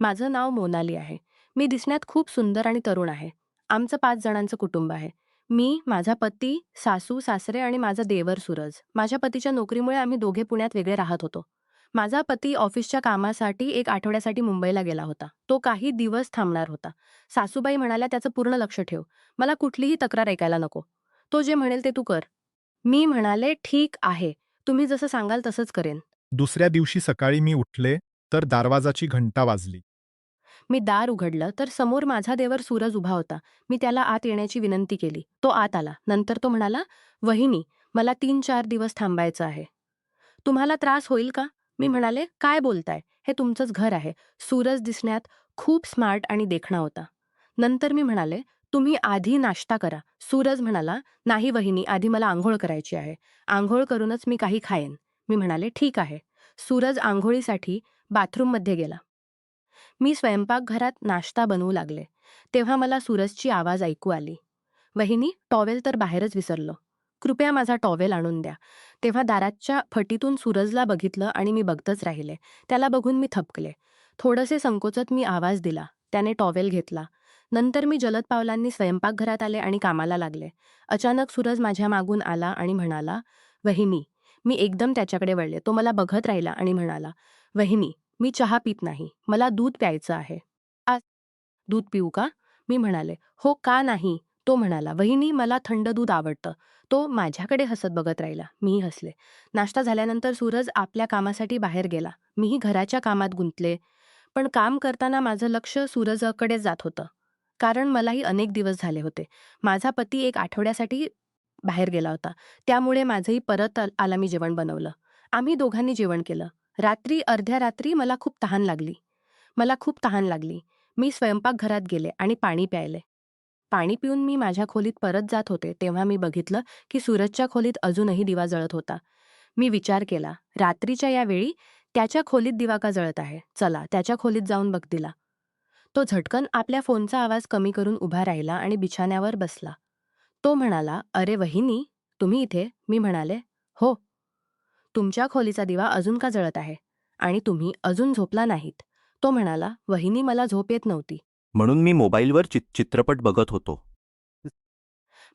माझं नाव मोनाली आहे. मी दिसण्यात खूप सुंदर आणि तरुण आहे. आमचं 5 जणांचं कुटुंब आहे. मी, माझा पती, सासू-सासरे आणि माझा देवर सूरज. माझ्या पतीच्या नोकरीमुळे आम्ही दोघे पुण्यात वेगळे राहत होतो. माझा पती ऑफिसच्या कामासाठी 1 आठवड्यासाठी मुंबईला गेला होता. तो काही दिवस थांबणार होता. सासूबाई म्हणाल्या, "त्याचं पूर्ण लक्ष ठेव. मला कुठलीही तक्रार ऐकायला नको. तो जे म्हणेल ते तू कर." मी म्हणाले, "ठीक आहे. तुम्ही जसं सांगाल तसंच करेन." दुसऱ्या दिवशी सकाळी मी उठले, तर दारवाजाची घंटा वाजली. मी दार उघडलं तर समोर माझा देवर सूरज उभा होता. मी त्याला आत येण्याची विनंती केली. तो आत आला. नंतर तो म्हणाला, "वहिनी, मला 3-4 दिवस थांबायचं आहे. तुम्हाला त्रास होईल का?" मी म्हणाले, "काय बोलताय? हे तुमचंच घर आहे." सूरज दिसण्यात खूप स्मार्ट आणि देखणा होता. नंतर मी म्हणाले, "तुम्ही आधी नाश्ता करा." सूरज म्हणाला, "नाही वहिनी, आधी मला अंघोळ करायची आहे. अंघोळ करूनच मी काही खाईन." मी म्हणाले, "ठीक आहे." सूरज अंघोळीसाठी बाथरूममध्ये गेला. मी स्वयंपाकघरात नाश्ता बनवू लागले. तेव्हा मला सूरजची आवाज ऐकू आली. "वहिनी, टॉवेल तर बाहेरच विसरलो. कृपया माझा टॉवेल आणून द्या." तेव्हा दाराच्या फटीतून सूरजला बघितलं आणि मी बघतच राहिले. त्याला बघून मी थबकले. थोडेसे संकोचत मी आवाज दिला. त्याने टॉवेल घेतला. नंतर मी जलद पावलांनी स्वयंपाकघरात आले आणि कामाला लागले. अचानक सूरज माझ्या मागून आला आणि म्हणाला, "वहिनी." मी एकदम त्याच्याकडे वळले. तो मला बघत राहिला आणि म्हणाला, "वहिनी, मी चहा पीत नाही. मला दूध प्यायचं आहे." "आज दूध पिऊ का?" मी म्हणाले. "हो, का नाही?" तो म्हणाला, "वहिनी, मला थंड दूध आवडतं." तो माझ्याकडे हसत बघत राहिला. मीही हसले. नाश्ता झाल्यानंतर सूरज आपल्या कामासाठी बाहेर गेला. मीही घराच्या कामात गुंतले. पण काम करताना माझं लक्ष सूरजकडे जात होतं. कारण मलाही अनेक दिवस झाले होते. माझा पती 1 आठवड्यासाठी बाहेर गेला होता. त्यामुळे माझंही परत आला मी जेवण बनवलं. आम्ही दोघांनी जेवण केलं. रात्री अर्ध्या रात्री मला खूप तहान लागली. मी स्वयंपाकघरात गेले आणि पाणी प्यायले. पाणी पिऊन मी माझ्या खोलीत परत जात होते, तेव्हा मी बघितलं की सूरजच्या खोलीत अजूनही दिवा जळत होता. मी विचार केला, रात्रीच्या या वेळी त्याच्या खोलीत दिवा का जळत आहे? चला, त्याच्या खोलीत जाऊन बघतीला. तो झटकन आपल्या फोनचा आवाज कमी करून उभा राहिला आणि बिछाण्यावर बसला. तो म्हणाला, "अरे वहिनी, तुम्ही इथे?" मी म्हणाले, "हो." "तुमच्या खोलीचा दिवा अजून का जळत आहे? आणि तुम्ही अजून झोपला नाहीत." तो म्हणाला, "वहिनी, मला झोप येत नव्हती." म्हणून मी मोबाईलवर चित्रपट बघत होतो.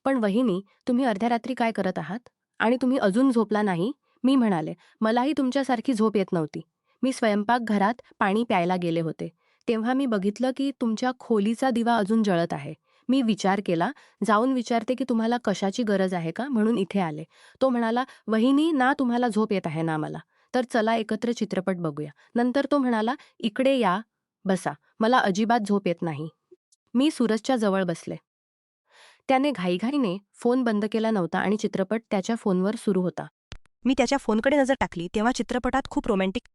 "पण वहिनी, तुम्ही अर्ध्या रात्री काय करत आहात? आणि तुम्ही अजून झोपला नाही?" मी म्हणाले, "मलाही तुमच्यासारखी झोप येत नव्हती. मी स्वयंपाकघरात पाणी प्यायला गेले होते. तेव्हा मी बघितलं की तुमच्या खोलीचा दिवा अजून जळत आहे. मी विचार केला, जाऊन विचारते की तुम्हाला कशाची गरज आहे का, म्हणून इथे आले." तो म्हणाला, "वहिनी, ना तुम्हाला झोप येत आहे ना मला. तर चला एकत्र चित्रपट बघूया." नंतर तो म्हणाला, "इकडे या, बसा. मला अजिबात झोप येत नाही." मी सूरजच्या जवळ बसले. त्याने घाईघाईने फोन बंद केला नव्हता आणि चित्रपट त्याच्या फोनवर सुरू होता. मी त्याच्या फोनकडे नजर टाकली तेव्हा चित्रपटात खूप रोमॅन्टिक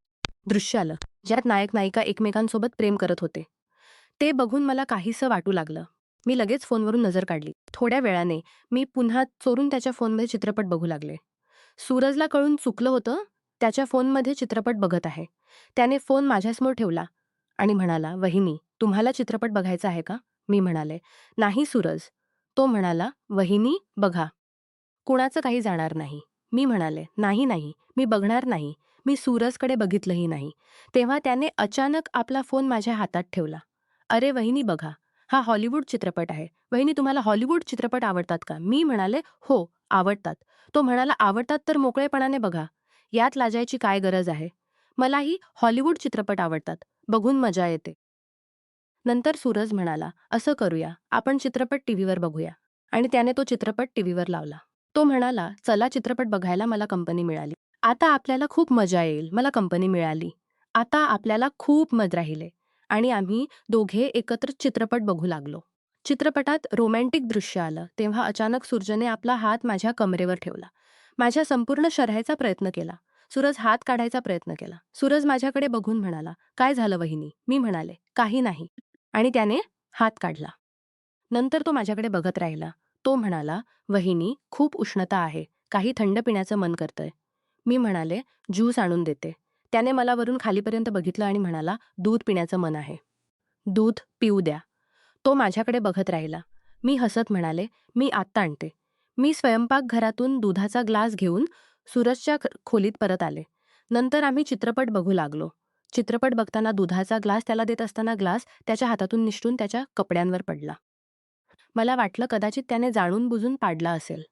दृश्य आलं, ज्यात नायक-नायिका एकमेकांसोबत प्रेम करत होते. ते बघून मला काहीसं वाटू लागलं. मी लगेच फोनवरून नजर काढली. थोड्या वेळाने मी पुन्हा चोरून त्याच्या फोनमध्ये चित्रपट बघू लागले. सूरजला कळून चुकलं होतं, त्याच्या फोनमध्ये चित्रपट बघत आहे. त्याने फोन माझ्यासमोर ठेवला आणि म्हणाला, "वहिनी, तुम्हाला चित्रपट बघायचा आहे का?" मी म्हणाले, "नाही सूरज." तो म्हणाला, "वहिनी, बघा. कुणाचं काही जाणार नाही." मी म्हणाले, "नाही, नाही, मी बघणार नाही." मी सूरजकडे बघितलंही नाही. तेव्हा त्याने अचानक आपला फोन माझ्या हातात ठेवला. "अरे वहिनी बघा, हा हॉलिवूड चित्रपट आहे. वहिनी, तुम्हाला हॉलिवूड चित्रपट आवडतात का?" मी म्हणाले, "हो, आवडतात." तो म्हणाला, "आवडतात तर मोकळेपणाने बघा. यात लाजायची काय गरज आहे? मलाही हॉलिवूड चित्रपट आवडतात. बघून मजा येते." नंतर सूरज म्हणाला, "असं करूया, आपण चित्रपट टीव्हीवर बघूया." आणि त्याने तो चित्रपट टीव्हीवर लावला. तो म्हणाला, "चला, चित्रपट बघायला मला कंपनी मिळाली. आता आपल्याला खूप मजा येईल. मला कंपनी मिळाली. आता आपल्याला खूप मज राहिले." आणि आम्ही दोघे एकत्र चित्रपट बघू लागलो. चित्रपटात रोमॅन्टिक दृश्य आलं, तेव्हा अचानक सूरजने आपला हात माझ्या कमरेवर ठेवला. माझ्या संपूर्ण शर्याचा प्रयत्न केला. सूरज हात काढायचा प्रयत्न केला. सूरज माझ्याकडे बघून म्हणाला, "काय झालं वहिनी?" मी म्हणाले, "काही नाही." आणि त्याने हात काढला. नंतर तो माझ्याकडे बघत राहिला. तो म्हणाला, "वहिनी, खूप उष्णता आहे. काही थंड पिण्याचं मन करतंय." मी म्हणाले, "ज्यूस आणून देते." त्याने मला वरून खालीपर्यंत बघितलं आणि म्हणाला, "दूध पिण्याचं मन आहे. दूध पिऊ द्या." तो माझ्याकडे बघत राहिला. मी हसत म्हणाले, "मी आत्ता आणते." मी स्वयंपाकघरातून दुधाचा ग्लास घेऊन सूरजच्या खोलीत परत आले. नंतर आम्ही चित्रपट बघू लागलो. चित्रपट बघताना दुधाचा ग्लास त्याला देत असताना ग्लास त्याच्या हातातून निसटून त्याच्या कपड्यांवर पडला. मला वाटलं कदाचित त्याने जाणून बुजून पाडला असेल.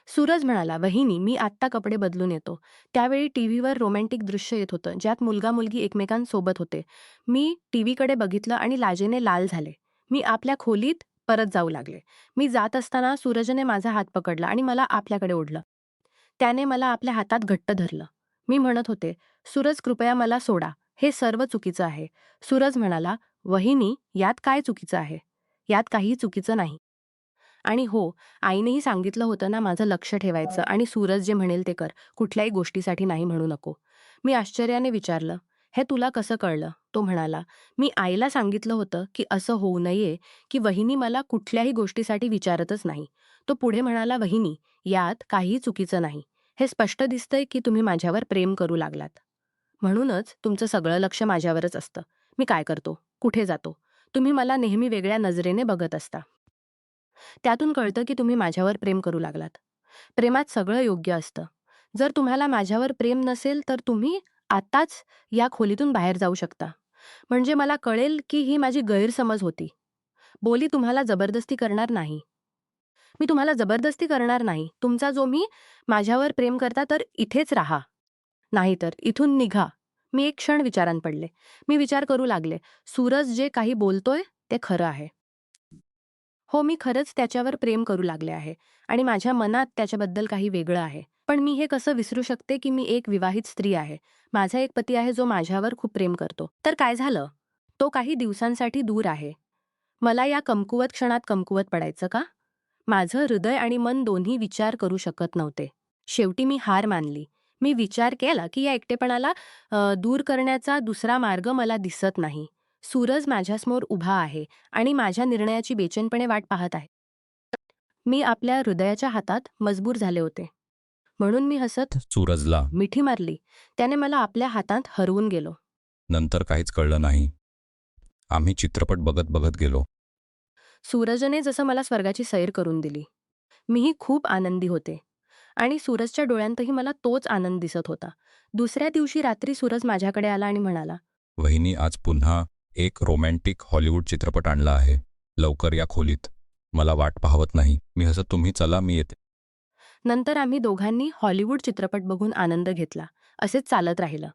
सूरज म्हणाला, "वहिनी, मी आत्ता कपडे बदलून येतो." त्यावेळी टीव्हीवर रोमॅन्टिक दृश्य येत होतं, ज्यात मुलगा-मुलगी एकमेकांसोबत होते. मी टीव्हीकडे बघितलं आणि लाजेने लाल झाले. मी आपल्या खोलीत परत जाऊ लागले. मी जात असताना सूरजने माझा हात पकडला आणि मला आपल्याकडे ओढलं. त्याने मला आपल्या हातात घट्ट धरलं. मी म्हणत होते, "सूरज, कृपया मला सोडा. हे सर्व चुकीचं आहे." सूरज म्हणाला, "वहिनी, यात काय चुकीचं आहे? यात काहीही चुकीचं नाही." आणि हो, आईनेही सांगितलं होतं ना माझं लक्ष ठेवायचं आणि सूरज जे म्हणेल ते कर. कुठल्याही गोष्टीसाठी नाही म्हणू नको. मी आश्चर्याने विचारलं, "हे तुला कसं कळलं?" तो म्हणाला, "मी आईला सांगितलं होतं की असं होऊ नये की वहिनी मला कुठल्याही गोष्टीसाठी विचारतच नाही." तो पुढे म्हणाला, "वहिनी, यात काहीही चुकीचं नाही. हे स्पष्ट दिसतंय की तुम्ही माझ्यावर प्रेम करू लागलात. म्हणूनच तुमचं सगळं लक्ष माझ्यावरच असतं. मी काय करतो, कुठे जातो, तुम्ही मला नेहमी वेगळ्या नजरेने बघत असता. त्यातून कळतं की तुम्ही माझ्यावर प्रेम करू लागलात. प्रेमात सगळं योग्य असतं. जर तुम्हाला माझ्यावर प्रेम नसेल तर तुम्ही आत्ताच या खोलीतून बाहेर जाऊ शकता. म्हणजे मला कळेल की ही माझी गैरसमज होती. बोली तुम्हाला जबरदस्ती करणार नाही. मी तुम्हाला जबरदस्ती करणार नाही. तुमचा जो मी माझ्यावर प्रेम करता तर इथेच राहा. नाहीतर इथून निघा." मी एक क्षण विचारात पडले. मी विचार करू लागले, सूरज जे काही बोलतोय ते खरं आहे. हो, मी खरंच त्याच्यावर प्रेम करू लागले आहे आणि माझ्या मनात त्याच्याबद्दल काही वेगळं आहे. पण मी हे कसं विसरू शकते की मी एक विवाहित स्त्री आहे. माझा एक पती आहे जो माझ्यावर खूप प्रेम करतो. तर काय झालं? तो काही दिवसांसाठी दूर आहे. मला या कमकुवत क्षणात कमकुवत पडायचं का? माझं हृदय आणि मन दोन्ही विचार करू शकत नव्हते. शेवटी मी हार मानली. मी विचार केला की या एकटेपणाला दूर करण्याचा दुसरा मार्ग मला दिसत नाही. सूरज माझ्यासमोर उभा आहे आणि माझ्या निर्णयाची बेचैनपणे वाट पाहत आहे. मी आपल्या हृदयाच्या हातात मजबूर झाले होते. म्हणून मी हसत सूरजला मिठी मारली. त्याने मला आपल्या हातात हरवून गेलो. नंतर काहीच कळलं नाही. आम्ही चित्रपट बघत बघत गेलो. सूरजने जसं मला स्वर्गाची सैर करून दिली. मीही खूप आनंदी होते आणि सूरजच्या डोळ्यांतही मला तोच आनंद दिसत होता. दुसऱ्या दिवशी रात्री सूरज माझ्याकडे आला आणि म्हणाला, वहिनी, आज पुन्हा एक रोमॅन्टिक हॉलिवूड चित्रपट आणला आहे. लवकर या खोलीत. मला वाट पाहवत नाही. मी हसत, तुम्ही चला, मी येते. नंतर आम्ही दोघांनी हॉलिवूड चित्रपट बघून आनंद घेतला. असेच चालत राहिलं.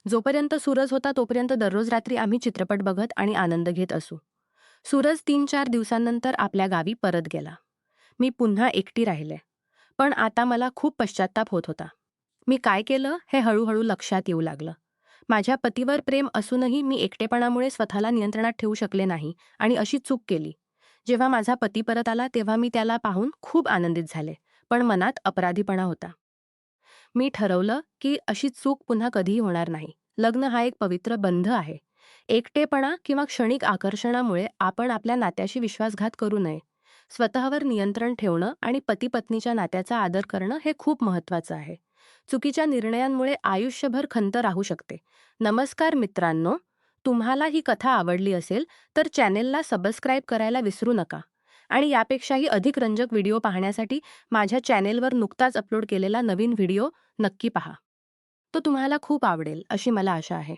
जोपर्यंत सूरज होता तोपर्यंत दररोज रात्री आम्ही चित्रपट बघत आणि आनंद घेत असू. सूरज 3-4 दिवसांनंतर आपल्या गावी परत गेला. मी पुन्हा एकटी राहिले. पण आता मला खूप पश्चात्ताप होत होता. मी काय केलं हे हळूहळू लक्षात येऊ लागलं. माझ्या पतीवर प्रेम असूनही मी एकटेपणामुळे स्वतःला नियंत्रणात ठेवू शकले नाही आणि अशी चूक केली. जेव्हा माझा पती परत आला तेव्हा मी त्याला पाहून खूप आनंदित झाले. पण मनात अपराधीपणा होता. मी ठरवलं की अशी चूक पुन्हा कधीही होणार नाही. लग्न हा एक पवित्र बंध आहे. एकटेपणा किंवा क्षणिक आकर्षणामुळे आपण आपल्या नात्याशी विश्वासघात करू नये. स्वतःवर नियंत्रण ठेवणं आणि पती-पत्नीच्या नात्याचा आदर करणं हे खूप महत्त्वाचं आहे. चुकीच्या निर्णयांमुळे आयुष्यभर खंत राहू शकते. नमस्कार मित्रांनो, तुम्हाला ही कथा आवडली असेल तर चॅनेलला सबस्क्राईब करायला विसरू नका आणि यापेक्षाही अधिक रंजक व्हिडिओ पाहण्यासाठी माझ्या चॅनेलवर नुकताच अपलोड केलेला नवीन व्हिडिओ नक्की पहा. तो तुम्हाला खूप आवडेल अशी मला आशा आहे.